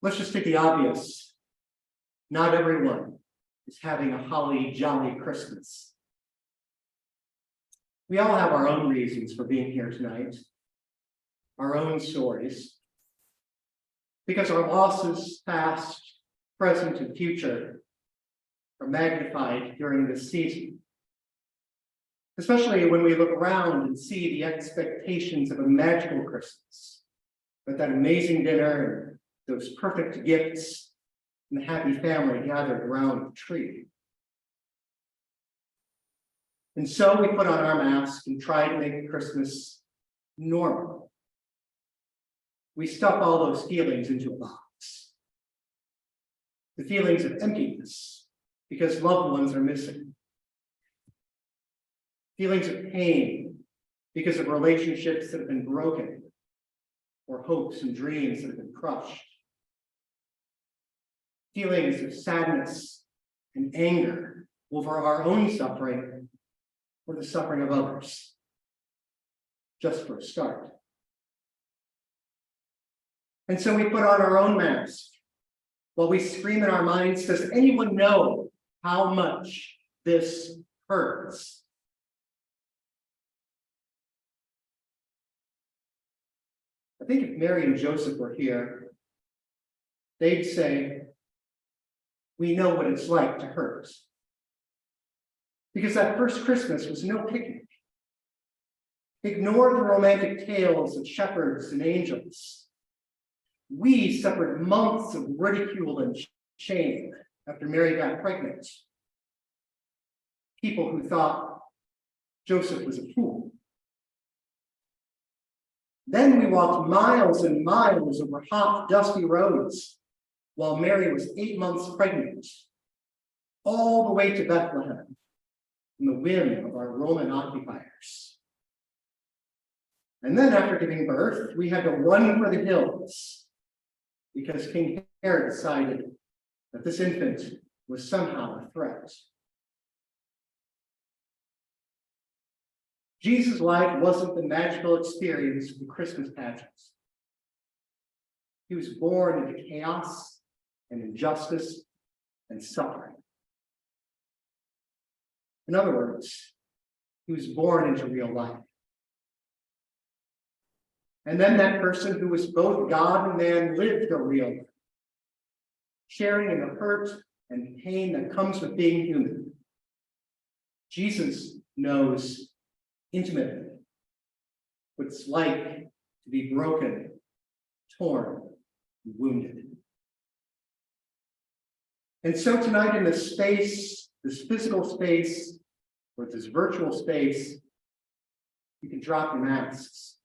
Let's just take the obvious. Not everyone is having a holly jolly Christmas. We all have our own reasons for being here tonight, our own stories, because our losses, past, present, and future, are magnified during this season. Especially when we look around and see the expectations of a magical Christmas, with that amazing dinner, and those perfect gifts, and the happy family gathered around the tree. And so we put on our masks and try to make Christmas normal. We stuff all those feelings into a box. The feelings of emptiness because loved ones are missing. Feelings of pain because of relationships that have been broken or hopes and dreams that have been crushed. Feelings of sadness and anger over our own suffering or the suffering of others, just for a start. And so we put on our own mask while we scream in our minds, does anyone know how much this hurts? I think if Mary and Joseph were here, they'd say, we know what it's like to hurt. Because that first Christmas was no picnic. Ignore the romantic tales of shepherds and angels. We suffered months of ridicule and shame after Mary got pregnant. People who thought Joseph was a fool. Then we walked miles and miles over hot, dusty roads while Mary was 8 months pregnant, all the way to Bethlehem, in the whim of our Roman occupiers. And then after giving birth, we had to run for the hills because King Herod decided that this infant was somehow a threat. Jesus' life wasn't the magical experience of the Christmas pageants. He was born into chaos and injustice and suffering. In other words, he was born into real life. And then that person who was both God and man lived a real life, sharing in the hurt and pain that comes with being human. Jesus knows intimately what it's like to be broken, torn, and wounded. And so tonight in this space, this physical space, or this virtual space, you can drop your masks.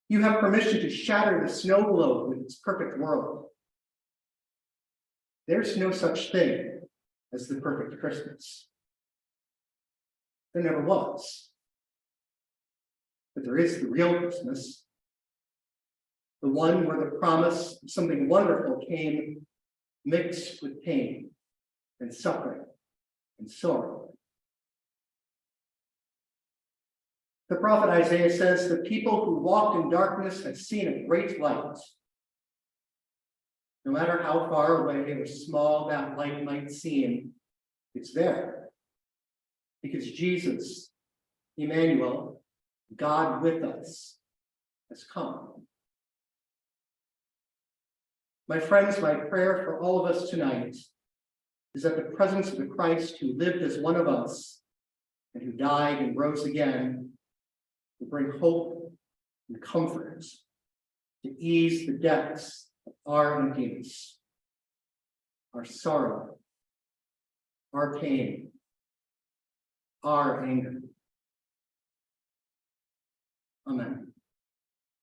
You have permission to shatter the snow globe with its perfect world. There's no such thing as the perfect Christmas. There never was. But there is the real Christmas, the one where the promise of something wonderful came mixed with pain and suffering and sorrow. The prophet Isaiah says, the people who walked in darkness have seen a great light. No matter how far away or small that light might seem, it's there. Because Jesus, Emmanuel, God with us, has come. My friends, my prayer for all of us tonight is that the presence of the Christ who lived as one of us and who died and rose again will bring hope and comfort to ease the depths of our emptiness, our sorrow, our pain, our anger. Amen.